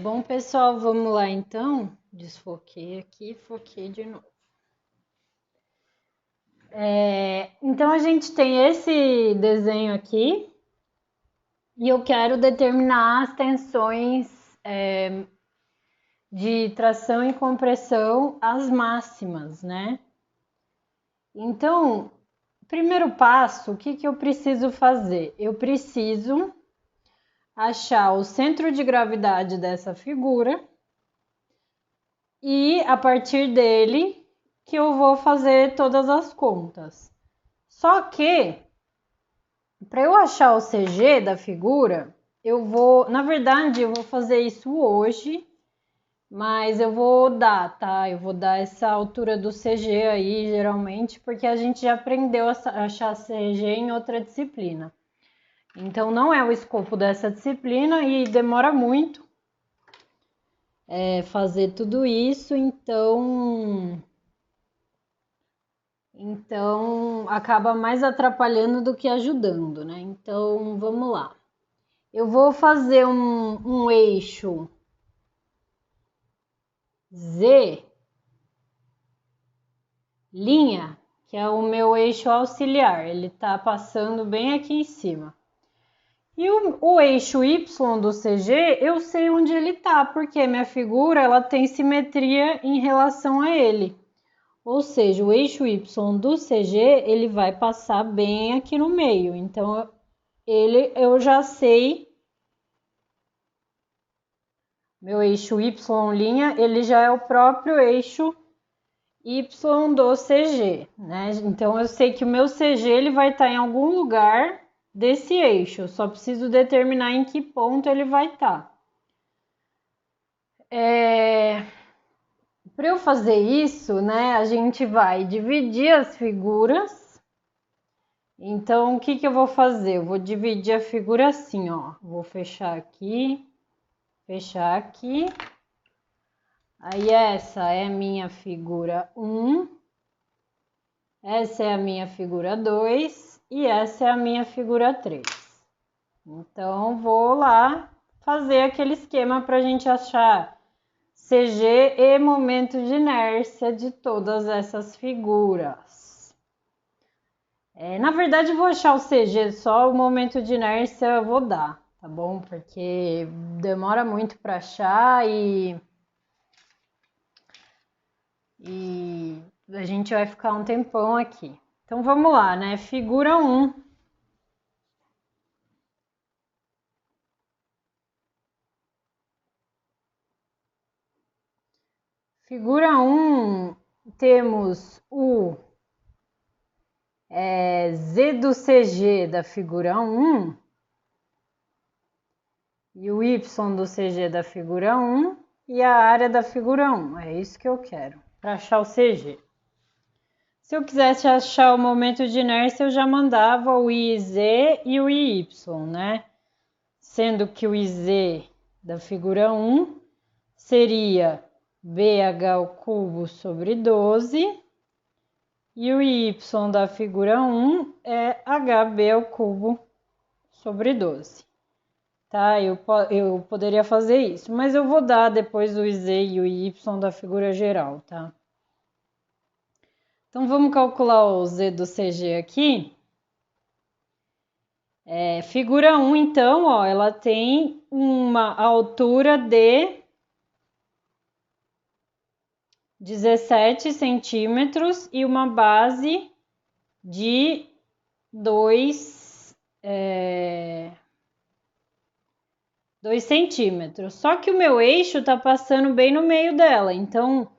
Bom, pessoal, vamos lá então. Desfoquei aqui, foquei de novo. Então, a gente tem esse desenho aqui e eu quero determinar as tensões de tração e compressão, as máximas, né? Então, primeiro passo, o que eu preciso fazer? Eu preciso achar o centro de gravidade dessa figura e a partir dele que eu vou fazer todas as contas. Só que para eu achar o CG da figura, na verdade, eu vou fazer isso hoje, mas eu vou dar, tá? Eu vou dar essa altura do CG aí, geralmente, porque a gente já aprendeu a achar CG em outra disciplina. Então, não é o escopo dessa disciplina e demora muito fazer tudo isso, então acaba mais atrapalhando do que ajudando, né? Então, vamos lá. Eu vou fazer um eixo Z, linha, que é o meu eixo auxiliar. Ele tá passando bem aqui em cima. E o eixo Y do CG, eu sei onde ele tá, porque minha figura ela tem simetria em relação a ele. Ou seja, o eixo Y do CG, ele vai passar bem aqui no meio. Então, eu já sei, meu eixo Y', ele já é o próprio eixo Y do CG, né? Então, eu sei que o meu CG, ele vai estar em algum lugar desse eixo. Eu só preciso determinar em que ponto ele vai estar. Para eu fazer isso, né, a gente vai dividir as figuras. Então, o que eu vou fazer? Eu vou dividir a figura assim, ó. Vou fechar aqui. Aí, essa é a minha figura 1. Essa é a minha figura 2. E essa é a minha figura 3. Então, vou lá fazer aquele esquema para a gente achar CG e momento de inércia de todas essas figuras. Na verdade, eu vou achar o CG, só o momento de inércia eu vou dar, tá bom? Porque demora muito para achar e a gente vai ficar um tempão aqui. Então vamos lá, né? Figura 1. Figura 1, temos o Z do CG da figura 1 e o Y do CG da figura 1 e a área da figura 1. É isso que eu quero, para achar o CG. Se eu quisesse achar o momento de inércia, eu já mandava o IZ e o IY, né? Sendo que o IZ da figura 1 seria BH ao cubo sobre 12 e o Y da figura 1 é HB ao cubo sobre 12. Tá? Eu poderia fazer isso, mas eu vou dar depois o IZ e o Y da figura geral, tá? Então, vamos calcular o Z do CG aqui. Figura 1, então, ó, ela tem uma altura de 17 centímetros e uma base de 2 centímetros. Só que o meu eixo está passando bem no meio dela, então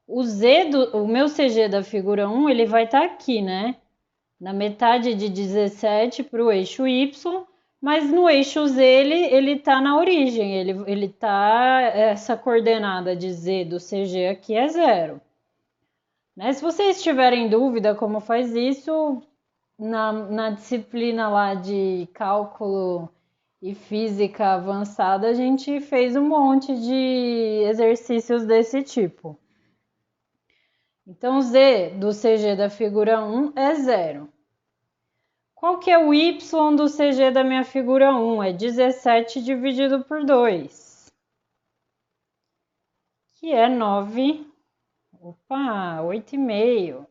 o meu CG da figura 1, ele vai estar aqui, né? Na metade de 17 para o eixo Y, mas no eixo Z ele tá na origem, ele tá, essa coordenada de Z do CG aqui é 0. Né? Se vocês tiverem dúvida como faz isso, na disciplina lá de cálculo e física avançada, a gente fez um monte de exercícios desse tipo. Então, Z do CG da figura 1 é 0. Qual que é o Y do CG da minha figura 1? É 17 dividido por 2. que é 8,5.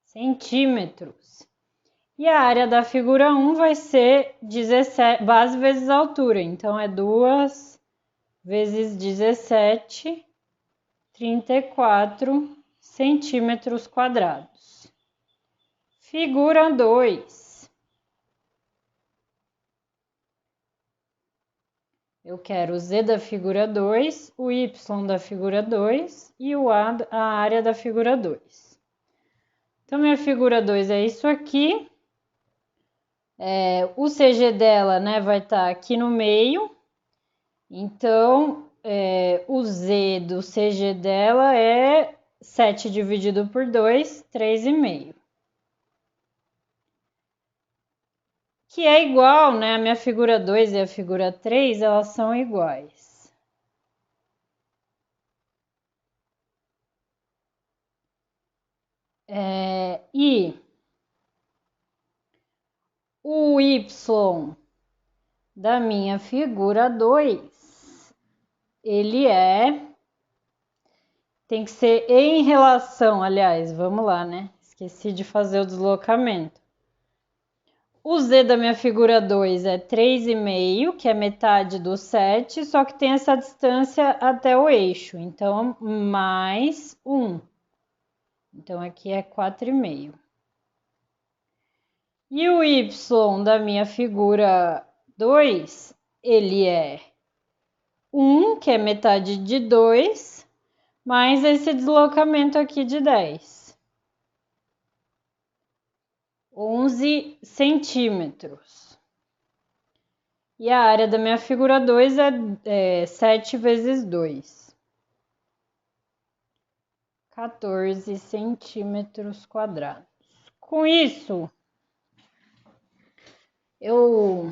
Centímetros. E a área da figura 1 vai ser 17, base vezes altura. Então, é 2 vezes 17, 34 centímetros quadrados. Figura 2. Eu quero o Z da figura 2, o Y da figura 2 e a área da figura 2. Então, minha figura 2 é isso aqui. O CG dela, né, vai estar aqui no meio. Então, o Z do CG dela é 7 dividido por 2, 3,5. Que é igual, né? A minha figura 2 e a figura 3, elas são iguais. E o Y da minha figura 2, ele tem que ser em relação, aliás, vamos lá, né? Esqueci de fazer o deslocamento. O Z da minha figura 2 é 3,5, que é metade do 7, só que tem essa distância até o eixo. Então, mais 1. Então, aqui é 4,5. E o Y da minha figura 2, ele é 1, que é metade de 2, mais esse deslocamento aqui de 10. 11 centímetros. E a área da minha figura 2 é 7 vezes 2. 14 centímetros quadrados. Com isso, eu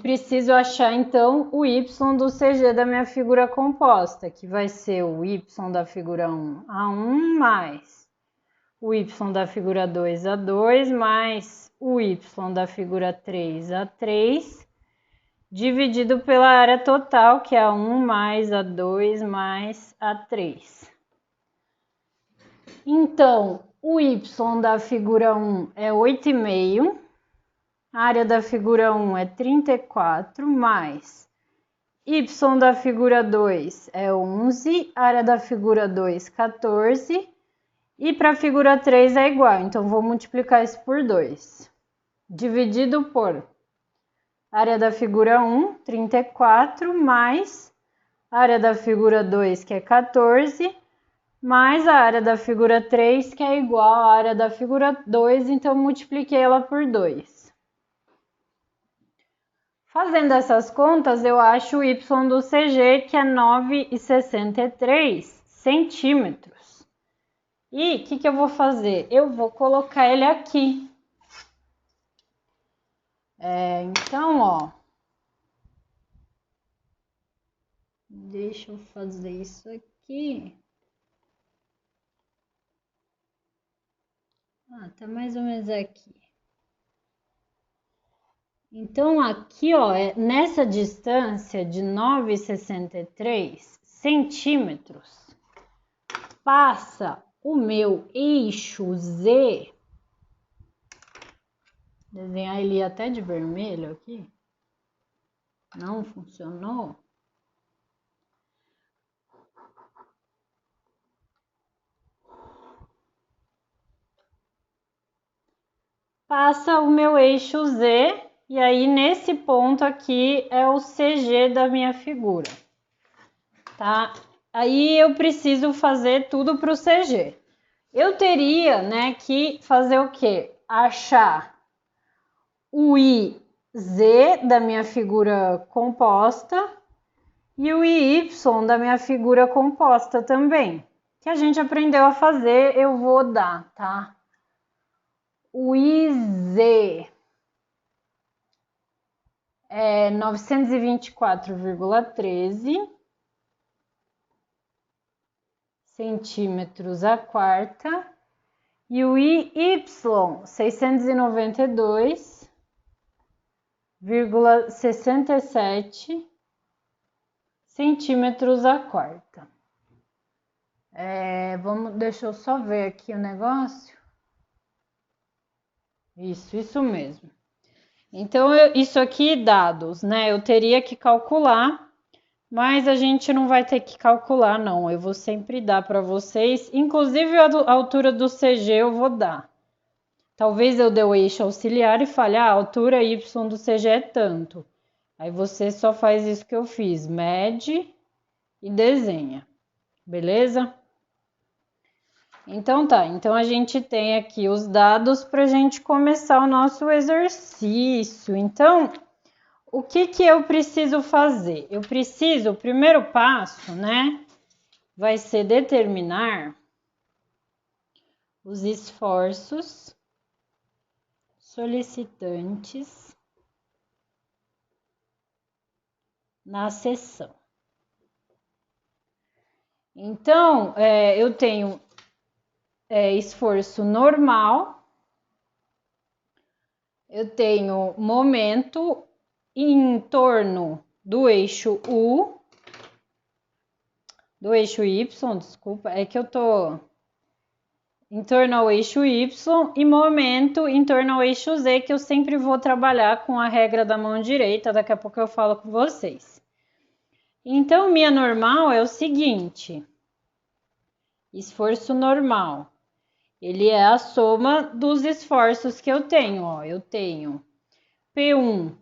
preciso achar, então, o Y do CG da minha figura composta, que vai ser o Y da figura 1, A1, mais o Y da figura 2, A2, mais o Y da figura 3, A3, dividido pela área total, que é A1 mais A2 mais A3. Então, o Y da figura 1 é 8,5, a área da figura 1 é 34, mais Y da figura 2 é 11, a área da figura 2, 14, e para a figura 3 é igual, então vou multiplicar isso por 2. Dividido por área da figura 1, 34, mais a área da figura 2, que é 14, mais a área da figura 3, que é igual à área da figura 2, então multipliquei ela por 2. Fazendo essas contas, eu acho o Y do CG, que é 9,63 centímetros. E o que eu vou fazer? Eu vou colocar ele aqui. Então, ó, deixa eu fazer isso aqui. Tá mais ou menos aqui. Então, aqui, ó, nessa distância de 9,63 centímetros, passa o meu eixo Z. Desenhar ele até de vermelho aqui. Não funcionou. Passa o meu eixo Z, e aí nesse ponto aqui é o CG da minha figura, tá? Aí eu preciso fazer tudo para o CG. Eu teria, né, que fazer o quê? Achar o IZ da minha figura composta e o IY da minha figura composta também, que a gente aprendeu a fazer, eu vou dar, tá? O IZ é 924,13 centímetros a quarta E o y, 692,67 centímetros a quarta. Deixa eu só ver aqui o negócio. Isso mesmo. Então, isso aqui, dados, né? Eu teria que calcular, mas a gente não vai ter que calcular, não. Eu vou sempre dar para vocês. Inclusive, a altura do CG eu vou dar. Talvez eu dê o eixo auxiliar e fale, a altura Y do CG é tanto. Aí você só faz isso que eu fiz, mede e desenha, beleza? Então tá, então a gente tem aqui os dados para a gente começar o nosso exercício. Então, o que eu preciso fazer? O primeiro passo, né, vai ser determinar os esforços solicitantes na seção. Então, eu tenho esforço normal, eu tenho momento em torno do eixo U, do eixo Y, desculpa, é que eu tô em torno ao eixo Y e momento em torno ao eixo Z, que eu sempre vou trabalhar com a regra da mão direita, daqui a pouco eu falo com vocês. Então, minha normal é o seguinte, esforço normal, ele é a soma dos esforços que eu tenho, ó, eu tenho P1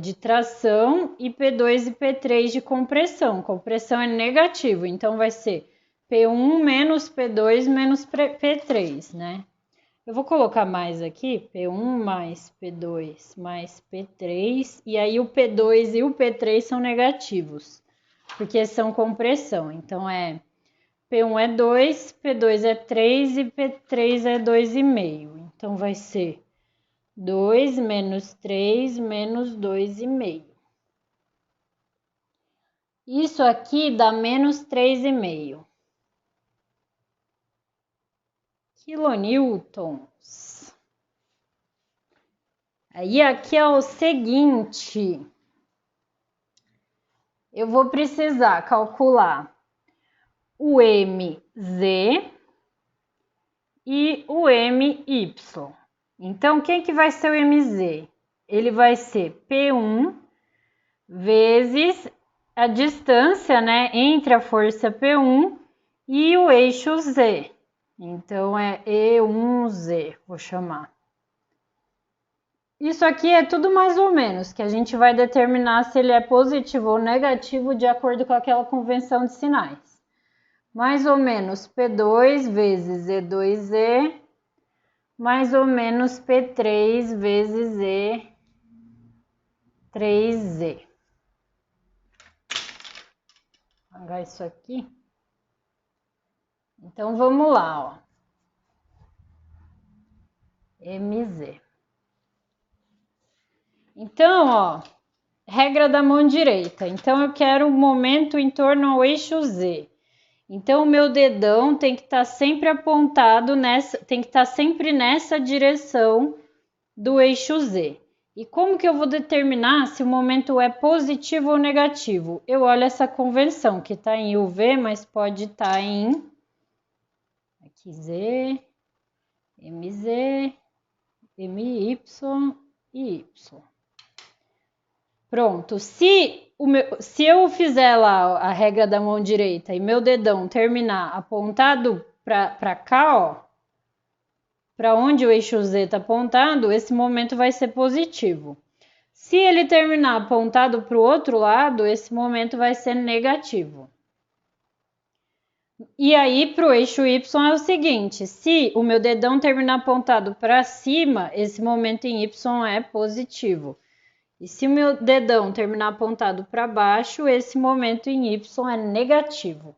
de tração e P2 e P3 de compressão. Compressão é negativo, então vai ser P1 menos P2 menos P3, né? Eu vou colocar mais aqui, P1 mais P2 mais P3, e aí o P2 e o P3 são negativos, porque são compressão. Então, P1 é 2, P2 é 3 e P3 é 2,5. Então, vai ser 2 menos 3 menos 2,5. Isso aqui dá menos 3,5 quilonewtons. Aí aqui é o seguinte, eu vou precisar calcular o MZ e o MY. Então, quem que vai ser o MZ? Ele vai ser P1 vezes a distância, né, entre a força P1 e o eixo Z. Então, é E1Z, vou chamar. Isso aqui é tudo mais ou menos, que a gente vai determinar se ele é positivo ou negativo de acordo com aquela convenção de sinais. Mais ou menos P2 vezes E2Z, mais ou menos P3 vezes E3Z. Vou apagar isso aqui. Então, vamos lá, ó. MZ. Então, ó, regra da mão direita. Então, eu quero um momento em torno ao eixo Z. Então, o meu dedão tem que estar sempre apontado tem que estar sempre nessa direção do eixo Z. E como que eu vou determinar se o momento é positivo ou negativo? Eu olho essa convenção, que está em UV, mas pode estar em aqui Z, MZ, MY e Y. Pronto, se eu fizer lá a regra da mão direita e meu dedão terminar apontado para cá, ó, para onde o eixo Z está apontado, esse momento vai ser positivo. Se ele terminar apontado para o outro lado, esse momento vai ser negativo. E aí, para o eixo Y é o seguinte, se o meu dedão terminar apontado para cima, esse momento em Y é positivo. E se o meu dedão terminar apontado para baixo, esse momento em Y é negativo.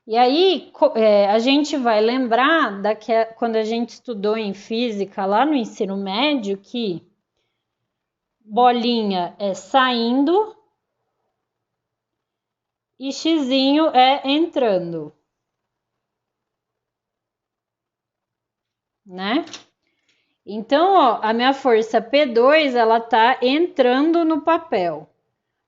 E aí, a gente vai lembrar quando a gente estudou em física lá no ensino médio, que bolinha é saindo e xizinho é entrando. né? Então, ó, a minha força P2, ela tá entrando no papel.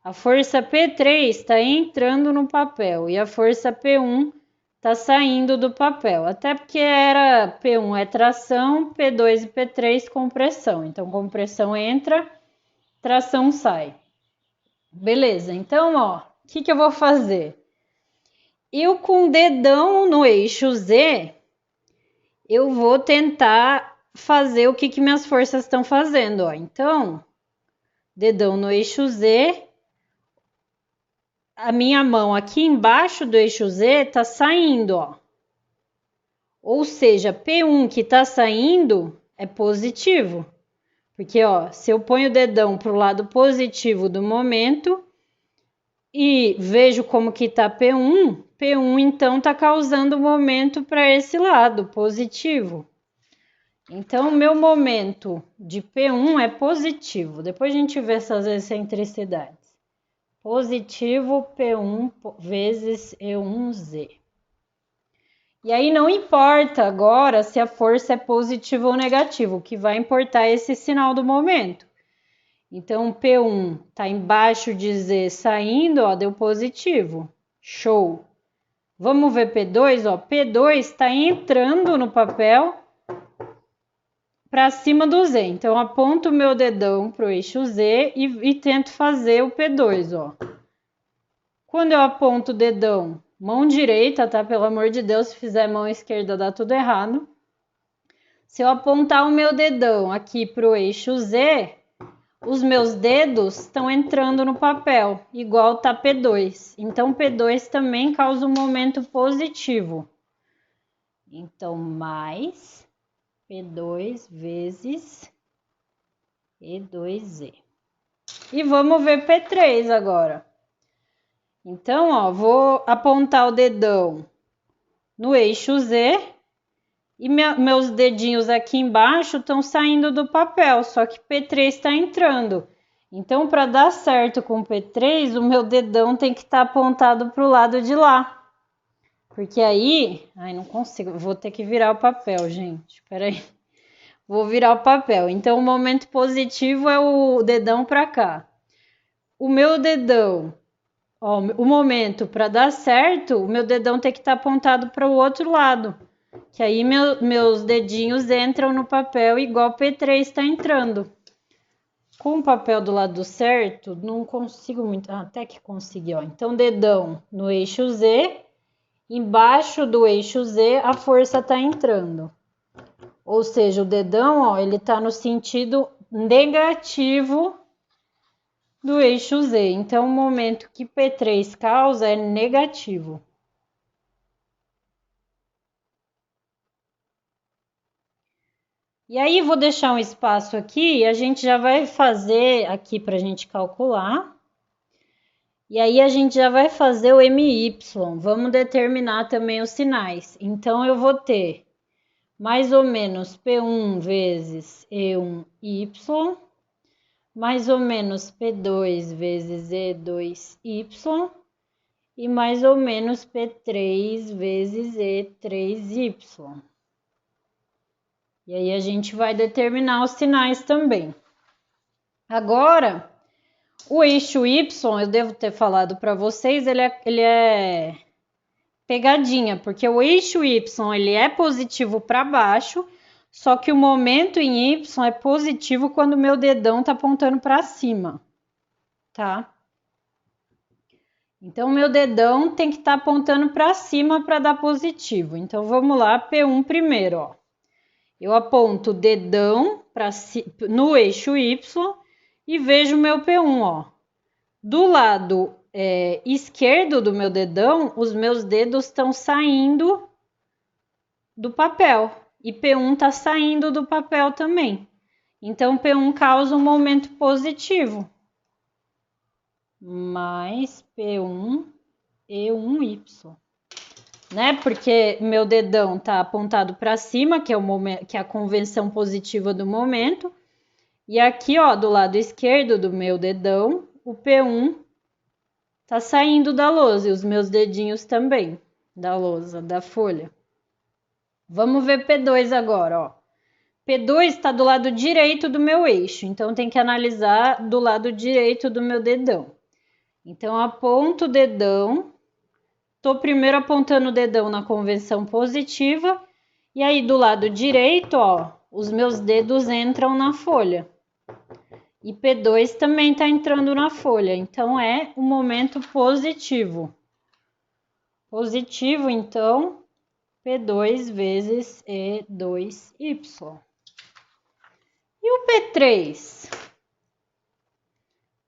A força P3 está entrando no papel e a força P1 está saindo do papel. Até porque era P1 é tração, P2 e P3 compressão. Então, compressão entra, tração sai. Beleza, então, ó, o que eu vou fazer? Eu com o dedão no eixo Z, eu vou tentar fazer o que minhas forças estão fazendo, ó. Então, dedão no eixo Z, a minha mão aqui embaixo do eixo Z tá saindo, ó. Ou seja, P1 que tá saindo é positivo. Porque, ó, se eu ponho o dedão pro lado positivo do momento e vejo como que tá P1, P1 então tá causando momento para esse lado positivo. Então, o meu momento de P1 é positivo. Depois a gente vê essas excentricidades. Positivo P1 vezes E1Z. E aí não importa agora se a força é positiva ou negativa, o que vai importar é esse sinal do momento. Então, P1 está embaixo de Z saindo, ó, deu positivo. Show! Vamos ver P2, ó. P2 está entrando no papel para cima do Z. Então, aponto o meu dedão para o eixo Z e tento fazer o P2, ó. Quando eu aponto o dedão, mão direita, tá? Pelo amor de Deus, se fizer mão esquerda dá tudo errado. Se eu apontar o meu dedão aqui para o eixo Z, os meus dedos estão entrando no papel, igual tá P2. Então, P2 também causa um momento positivo. Então, mais P2 vezes E2Z. E vamos ver P3 agora. Então, ó, vou apontar o dedão no eixo Z e meus dedinhos aqui embaixo estão saindo do papel, só que P3 está entrando. Então, para dar certo com P3, o meu dedão tem que estar apontado para o lado de lá. Porque aí... Ai, não consigo. Vou ter que virar o papel, gente. Espera aí. Vou virar o papel. Então, o momento positivo é o dedão para cá. O meu dedão... Ó, o momento para dar certo, o meu dedão tem que estar apontado para o outro lado. Que aí meus dedinhos entram no papel igual P3 está entrando. Com o papel do lado certo, não consigo muito... Ah, até que consegui, ó. Então, dedão no eixo Z. Embaixo do eixo Z, a força está entrando. Ou seja, o dedão, ó, ele está no sentido negativo do eixo Z. Então, o momento que P3 causa é negativo. E aí, vou deixar um espaço aqui e a gente já vai fazer aqui para a gente calcular. E aí, a gente já vai fazer o MY. Vamos determinar também os sinais. Então, eu vou ter mais ou menos P1 vezes E1Y, mais ou menos P2 vezes E2Y e mais ou menos P3 vezes E3Y. E aí a gente vai determinar os sinais também. Agora, o eixo Y, eu devo ter falado para vocês, ele é pegadinha, porque o eixo Y ele é positivo para baixo, só que o momento em Y é positivo quando o meu dedão tá apontando para cima, tá? Então, o meu dedão tem que estar apontando para cima para dar positivo. Então, vamos lá, P1 primeiro, ó. Eu aponto o dedão no eixo Y e vejo o meu P1, ó. Do lado esquerdo do meu dedão, os meus dedos estão saindo do papel. E P1 está saindo do papel também. Então, P1 causa um momento positivo. Mais P1 E1Y. Né? Porque meu dedão está apontado para cima, que é a convenção positiva do momento. E aqui, ó, do lado esquerdo do meu dedão, o P1 tá saindo da lousa e os meus dedinhos também da lousa, da folha. Vamos ver P2 agora, ó. P2 está do lado direito do meu eixo, então tem que analisar do lado direito do meu dedão. Então, aponto o dedão, tô primeiro apontando o dedão na convenção positiva, e aí do lado direito, ó, os meus dedos entram na folha. E P2 também está entrando na folha, então é um momento positivo. Positivo, então, P2 vezes E2Y. E o P3?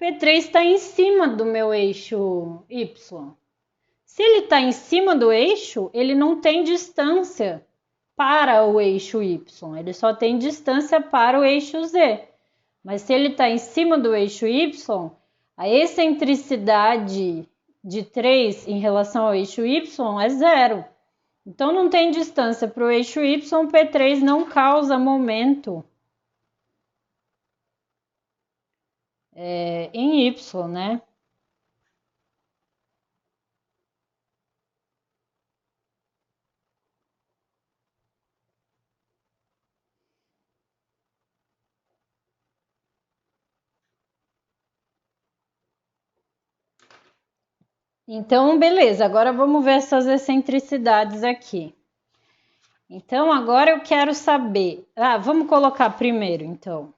P3 está em cima do meu eixo Y. Se ele está em cima do eixo, ele não tem distância para o eixo Y, ele só tem distância para o eixo Z. Mas se ele está em cima do eixo Y, a excentricidade de 3 em relação ao eixo Y é zero. Então, não tem distância para o eixo Y, P3 não causa momento em Y, né? Então, beleza, agora vamos ver essas excentricidades aqui. Então, agora eu quero saber... vamos colocar primeiro, então.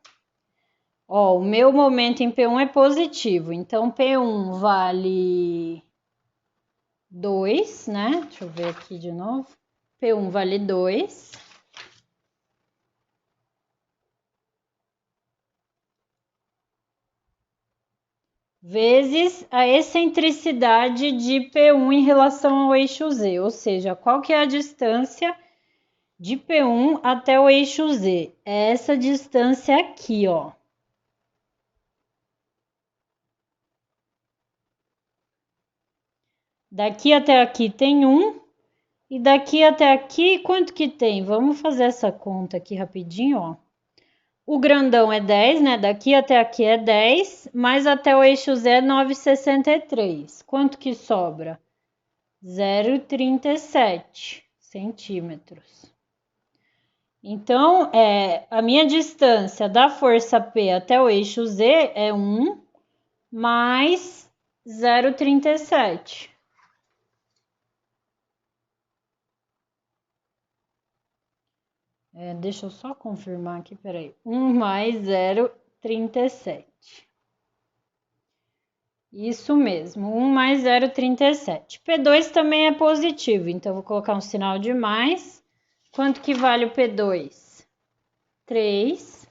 Ó, o meu momento em P1 é positivo, então P1 vale 2, né? Deixa eu ver aqui de novo. P1 vale 2. Vezes a excentricidade de P1 em relação ao eixo Z, ou seja, qual que é a distância de P1 até o eixo Z? É essa distância aqui, ó. Daqui até aqui tem 1, e daqui até aqui, quanto que tem? Vamos fazer essa conta aqui rapidinho, ó. O grandão é 10, né? Daqui até aqui é 10, mas até o eixo Z é 9,63. Quanto que sobra? 0,37 centímetros. Então, a minha distância da força P até o eixo Z é 1 mais 0,37. Deixa eu só confirmar aqui, peraí. 1 mais 0,37. Isso mesmo, 1 mais 0,37. P2 também é positivo, então vou colocar um sinal de mais. Quanto que vale o P2? 3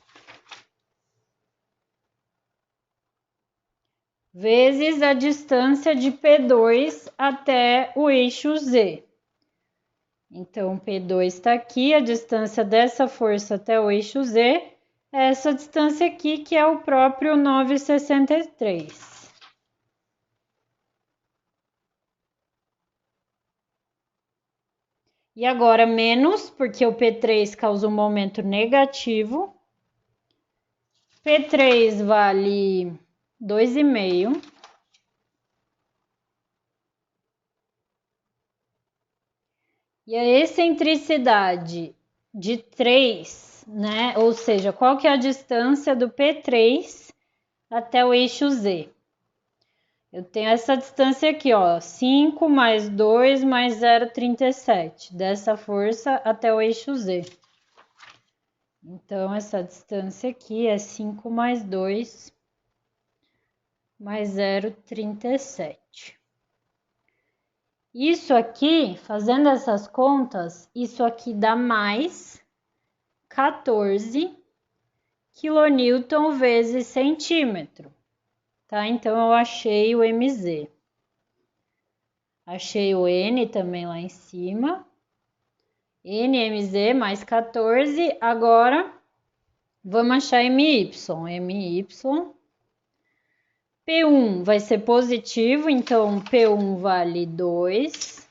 vezes a distância de P2 até o eixo Z. Então, P2 está aqui, a distância dessa força até o eixo Z é essa distância aqui, que é o próprio 9,63. E agora menos, porque o P3 causa um momento negativo. P3 vale 2,5. E a excentricidade de 3, né? Ou seja, qual que é a distância do P3 até o eixo Z? Eu tenho essa distância aqui, ó, 5 mais 2 mais 0,37, dessa força até o eixo Z. Então, essa distância aqui é 5 mais 2 mais 0,37. Isso aqui, fazendo essas contas, isso aqui dá mais 14 kN vezes centímetro, tá? Então, eu achei o MZ. Achei o N também lá em cima. NMZ mais 14. Agora, vamos achar MY. MY. P1 vai ser positivo, então P1 vale 2.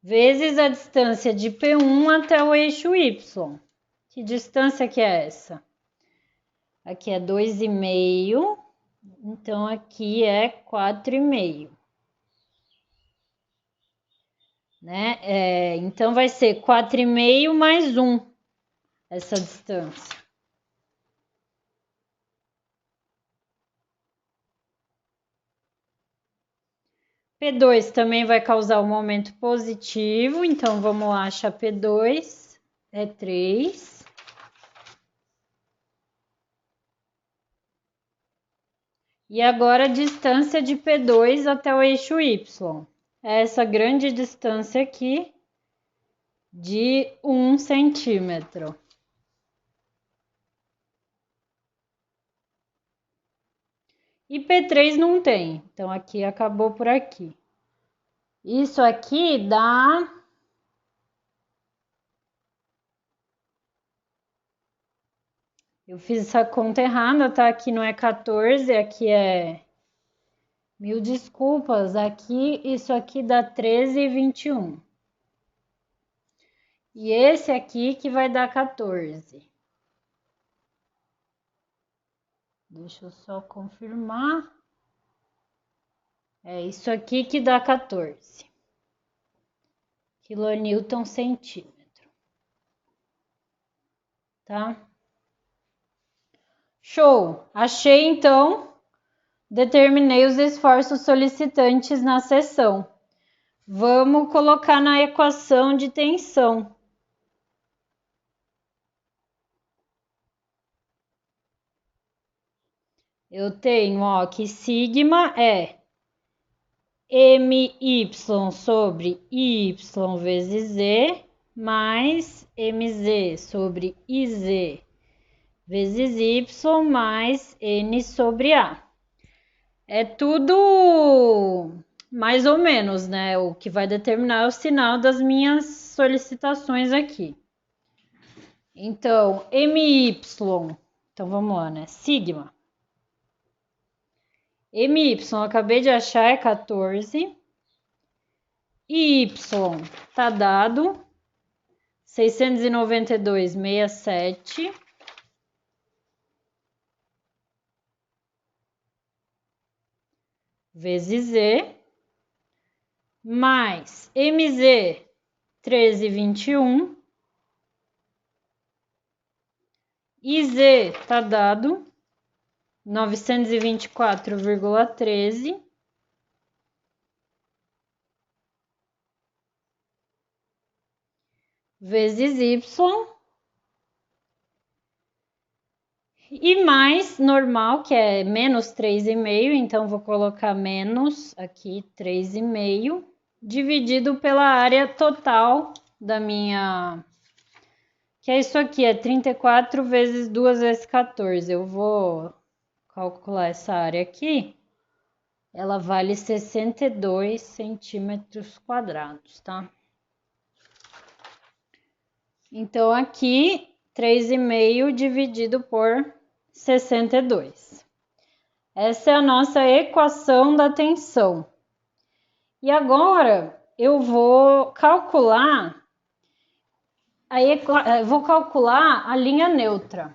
Vezes a distância de P1 até o eixo Y. Que distância que é essa? Aqui é 2,5. Então, aqui é 4,5. né? Então, vai ser 4,5 mais 1, essa distância. P2 também vai causar um momento positivo, então vamos lá achar P2, é 3. E agora a distância de P2 até o eixo Y. É essa grande distância aqui de 1 centímetro. E P3 não tem, então aqui acabou por aqui. Isso aqui dá... Eu fiz essa conta errada, tá? Aqui não é 14, aqui é... Mil desculpas, aqui isso aqui dá 13,21. E esse aqui que vai dar 14. Deixa eu só confirmar. É isso aqui que dá 14 quilonewton centímetro. Tá? Show! Achei então, determinei os esforços solicitantes na seção. Vamos colocar na equação de tensão. Eu tenho, ó, que sigma é my sobre y vezes z mais mz sobre iz vezes y mais n sobre a. É tudo mais ou menos, né? O que vai determinar é o sinal das minhas solicitações aqui. Então, my, então vamos lá, né? Sigma. My, eu acabei de achar, é 14. Y tá dado 692,67 vezes Z mais MZ 13,21 e Z tá dado 924,13 vezes Y e mais normal, que é menos 3,5, então vou colocar menos aqui 3,5, dividido pela área total da minha... Que é isso aqui, é 34 vezes 2 vezes 14. Eu vou calcular essa área aqui. Ela vale 62 centímetros quadrados, tá? Então, aqui, 3,5 dividido por 62. Essa é a nossa equação da tensão. E agora, eu vou calcular a linha neutra.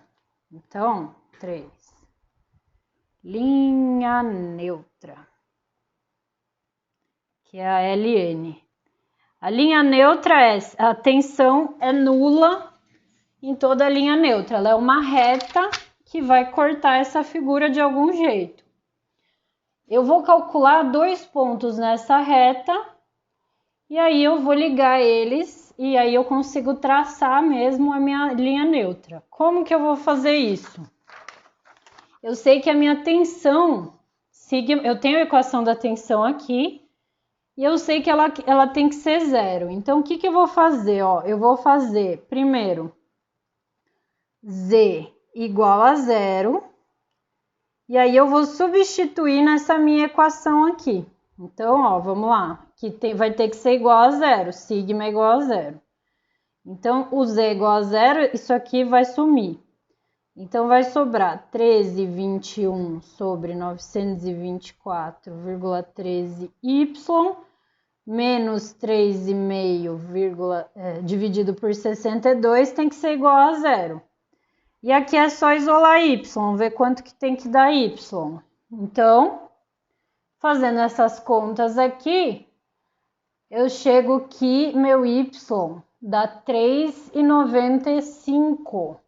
Então, 3. Linha neutra, que é a LN. A linha neutra a tensão é nula em toda a linha neutra. Ela é uma reta que vai cortar essa figura de algum jeito. Eu vou calcular 2 pontos nessa reta e aí eu vou ligar eles e aí eu consigo traçar mesmo a minha linha neutra. Como que eu vou fazer isso? Eu sei que a minha tensão, eu tenho a equação da tensão aqui, e eu sei que ela tem que ser zero. Então, o que eu vou fazer? Ó, eu vou fazer, primeiro, Z igual a zero. E aí, eu vou substituir nessa minha equação aqui. Então, ó, vamos lá. Vai ter que ser igual a zero. Sigma é igual a zero. Então, o Z igual a zero, isso aqui vai sumir. Então, vai sobrar 13,21 sobre 924,13y menos 3,5 dividido por 62 tem que ser igual a zero. E aqui é só isolar y, ver quanto que tem que dar y. Então, fazendo essas contas aqui, eu chego que meu y dá 3,95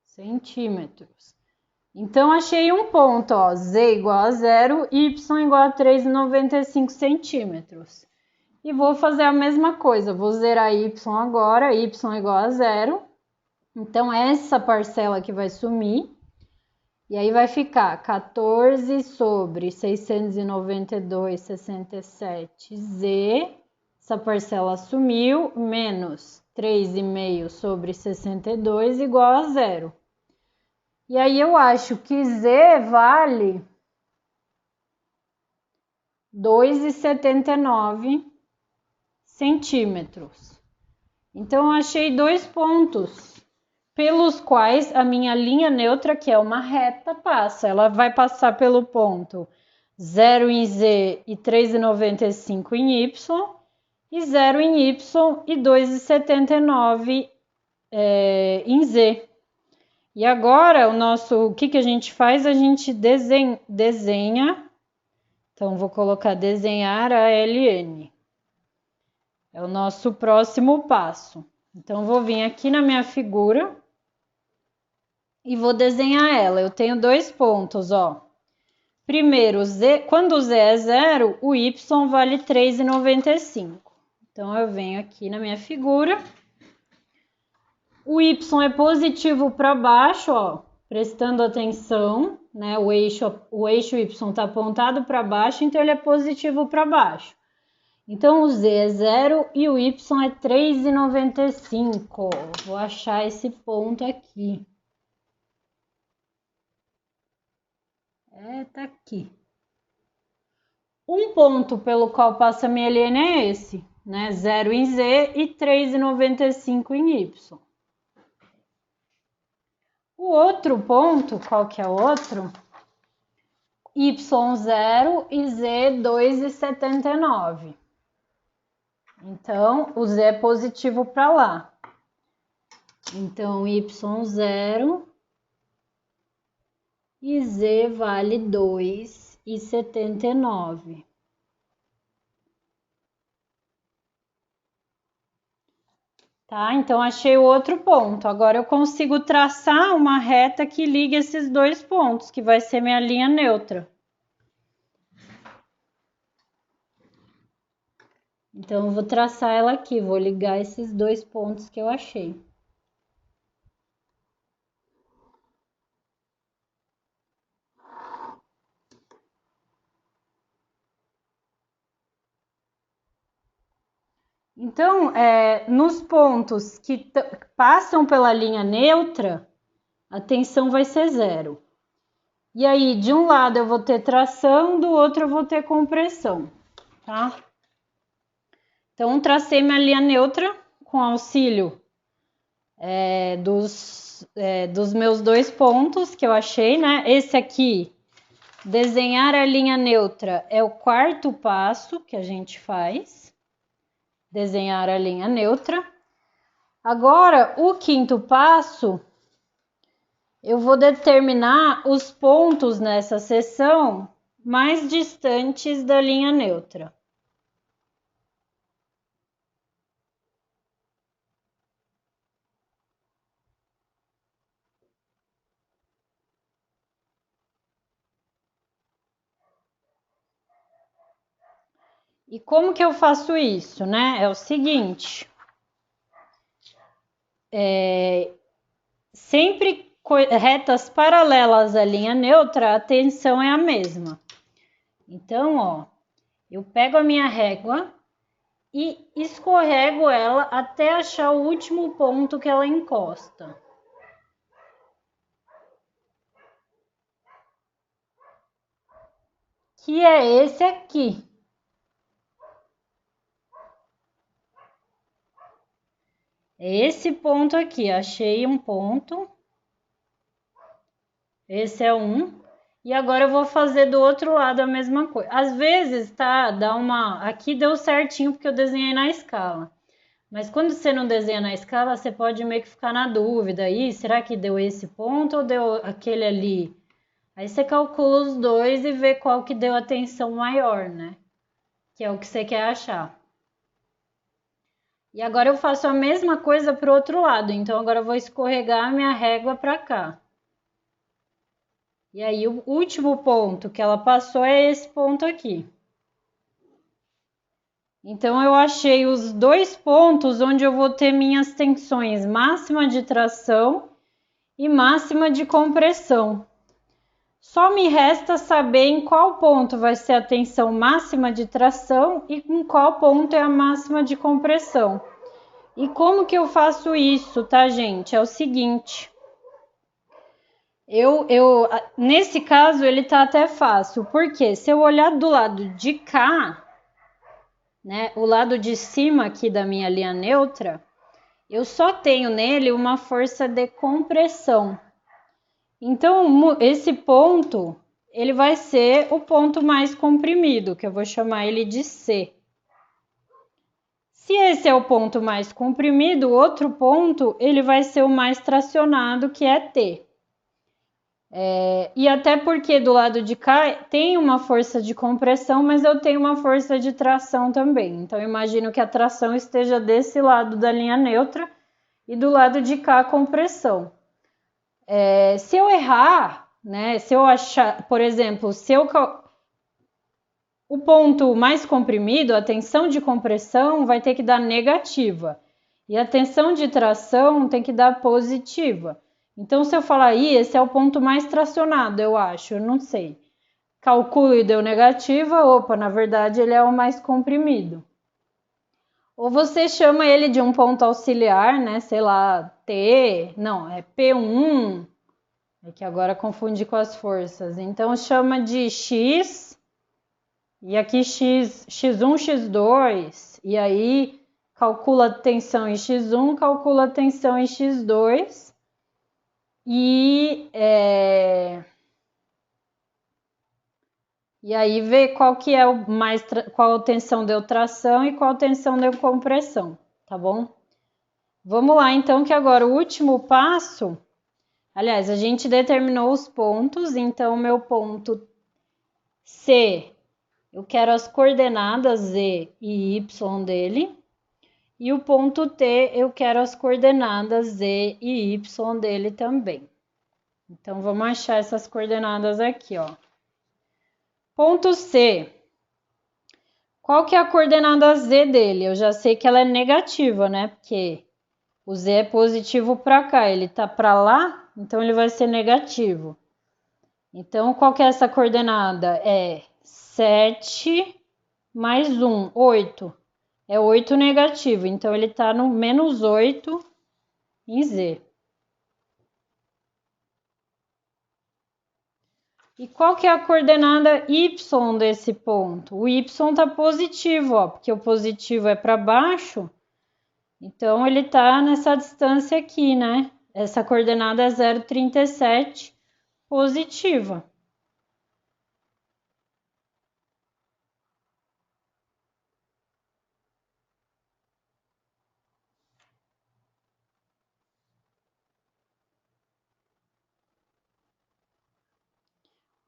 centímetros. Então, achei um ponto, ó, z igual a 0, y igual a 3,95 centímetros. E vou fazer a mesma coisa, vou zerar y agora, y igual a 0. Então, essa parcela aqui vai sumir. E aí vai ficar 14 sobre 692,67z. Essa parcela sumiu, menos 3,5 sobre 62 igual a 0. E aí eu acho que z vale 2,79 centímetros. Então, eu achei dois pontos pelos quais a minha linha neutra, que é uma reta, passa. Ela vai passar pelo ponto 0 em z e 3,95 em y, e 0 em y e 2,79 em z. E agora, o que a gente faz? A gente desenha. Então, vou colocar desenhar a LN. É o nosso próximo passo. Então, vou vir aqui na minha figura e vou desenhar ela. Eu tenho dois pontos, ó. Primeiro, quando o z é 0, o y vale 3,95. Então, eu venho aqui na minha figura. O y é positivo para baixo, ó, prestando atenção, né? O eixo y está apontado para baixo, então ele é positivo para baixo. Então, o z é 0 e o y é 3,95. Vou achar esse ponto aqui. Tá aqui. Um ponto pelo qual passa a minha LN é esse, né? 0 em z e 3,95 em y. O outro ponto, qual que é o outro? Y0 e Z 2,79. Então, o Z é positivo para lá. Então, Y0 e Z vale 2,79. Tá? Então, achei o outro ponto. Agora, eu consigo traçar uma reta que liga esses dois pontos, que vai ser minha linha neutra. Então, eu vou traçar ela aqui, vou ligar esses dois pontos que eu achei. Então, nos pontos que passam pela linha neutra, a tensão vai ser 0. E aí, de um lado eu vou ter tração, do outro eu vou ter compressão, tá? Então, tracei minha linha neutra com auxílio dos meus dois pontos que eu achei, né? Esse aqui, desenhar a linha neutra, é o quarto passo que a gente faz. Desenhar a linha neutra. Agora, o quinto passo, eu vou determinar os pontos nessa seção mais distantes da linha neutra. E como que eu faço isso, né? É o seguinte, sempre retas paralelas à linha neutra, a tensão é a mesma. Então, ó, eu pego a minha régua e escorrego ela até achar o último ponto que ela encosta. Que é esse aqui. É esse ponto aqui, achei um ponto. Esse é um. E agora eu vou fazer do outro lado a mesma coisa. Às vezes, tá, aqui deu certinho porque eu desenhei na escala. Mas quando você não desenha na escala, você pode meio que ficar na dúvida aí, será que deu esse ponto ou deu aquele ali? Aí você calcula os dois e vê qual que deu a tensão maior, né? Que é o que você quer achar. E agora eu faço a mesma coisa para o outro lado. Então agora eu vou escorregar a minha régua para cá. E aí o último ponto que ela passou é esse ponto aqui. Então eu achei os dois pontos onde eu vou ter minhas tensões máxima de tração e máxima de compressão. Só me resta saber em qual ponto vai ser a tensão máxima de tração e em qual ponto é a máxima de compressão. E como que eu faço isso, tá, gente? É o seguinte. Nesse caso, ele tá até fácil, porque se eu olhar do lado de cá, né, o lado de cima aqui da minha linha neutra, eu só tenho nele uma força de compressão. Então, esse ponto, ele vai ser o ponto mais comprimido, que eu vou chamar ele de C. Se esse é o ponto mais comprimido, o outro ponto, ele vai ser o mais tracionado, que é T. E até porque do lado de cá tem uma força de compressão, mas eu tenho uma força de tração também. Então, eu imagino que a tração esteja desse lado da linha neutra e do lado de cá a compressão. Se eu errar, né, se eu achar, por exemplo, o ponto mais comprimido, a tensão de compressão vai ter que dar negativa e a tensão de tração tem que dar positiva. Então, se eu falar, esse é o ponto mais tracionado, eu acho, eu não sei. Calculo e deu negativa, opa, na verdade ele é o mais comprimido. Ou você chama ele de um ponto auxiliar, né, sei lá, T, não, é P1, é que agora confunde com as forças. Então, chama de X, e aqui X1, X2, e aí calcula a tensão em X1, calcula a tensão em X2, e aí vê qual que é qual tensão deu tração e qual tensão deu compressão, tá bom? Vamos lá, então, que agora o último passo, aliás, a gente determinou os pontos, então o meu ponto C, eu quero as coordenadas Z e Y dele, e o ponto T, eu quero as coordenadas Z e Y dele também. Então, vamos achar essas coordenadas aqui, ó. Ponto C. Qual que é a coordenada Z dele? Eu já sei que ela é negativa, né? Porque o Z é positivo para cá, ele tá para lá, então ele vai ser negativo. Então, qual que é essa coordenada? É 7 mais 1, 8. É 8 negativo, então ele tá no menos 8 em Z. E qual que é a coordenada Y desse ponto? O Y tá positivo, ó, porque o positivo é para baixo, então ele tá nessa distância aqui, né? Essa coordenada é 0,37 positiva.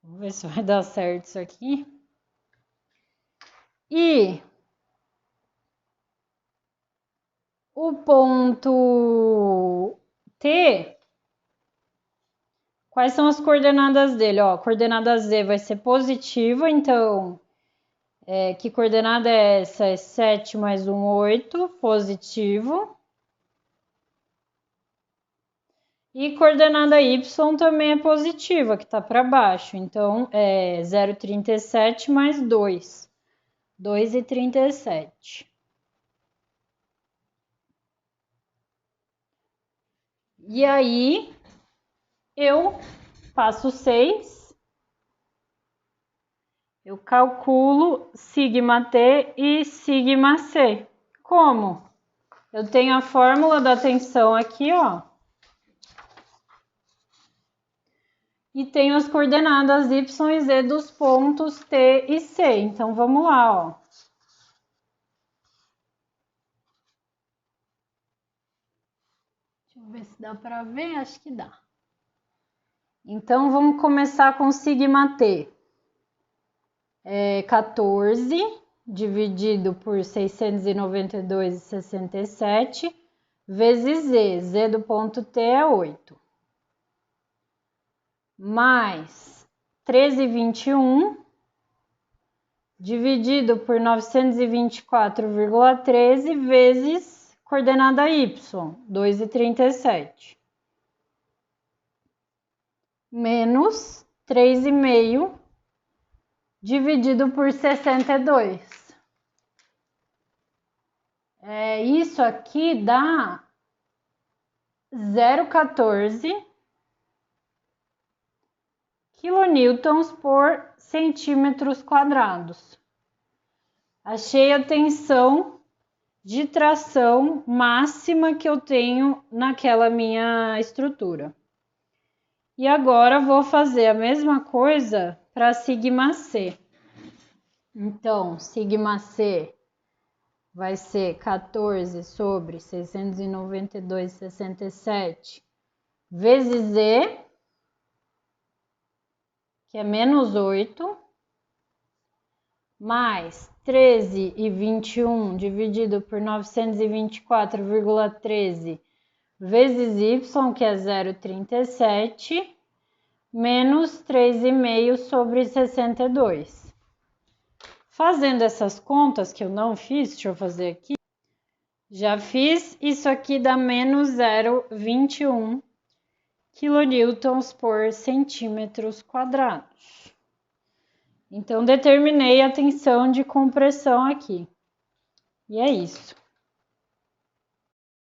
Vamos ver se vai dar certo isso aqui. E o ponto T, quais são as coordenadas dele? Ó, a coordenada Z vai ser positiva, então, que coordenada é essa? É 7 mais 1, 8, positivo. E coordenada Y também é positiva, que está para baixo. Então, é 0,37 mais 2. 2,37. E aí, eu faço 6. Eu calculo σT e σc. Como? Eu tenho a fórmula da tensão aqui, ó. E tenho as coordenadas Y e Z dos pontos T e C. Então, vamos lá, ó. Deixa eu ver se dá para ver, acho que dá. Então, vamos começar com σT. 14 dividido por 692,67 vezes Z. Z do ponto T é 8. Mais 13,21 dividido por 924,13 vezes coordenada Y, 2,37. Menos 3,5 dividido por 62. Isso aqui dá 0,14 quilonewtons por centímetros quadrados. Achei a tensão de tração máxima que eu tenho naquela minha estrutura. E agora vou fazer a mesma coisa para σC. Então, σC vai ser 14 sobre 692,67 vezes Z, que é menos 8, mais 13,21 dividido por 924,13 vezes Y, que é 0,37, menos 3,5 sobre 62. Fazendo essas contas que eu não fiz, deixa eu fazer aqui. Já fiz, isso aqui dá menos 0,21 quilonewtons por centímetros quadrados. Então, determinei a tensão de compressão aqui. E é isso.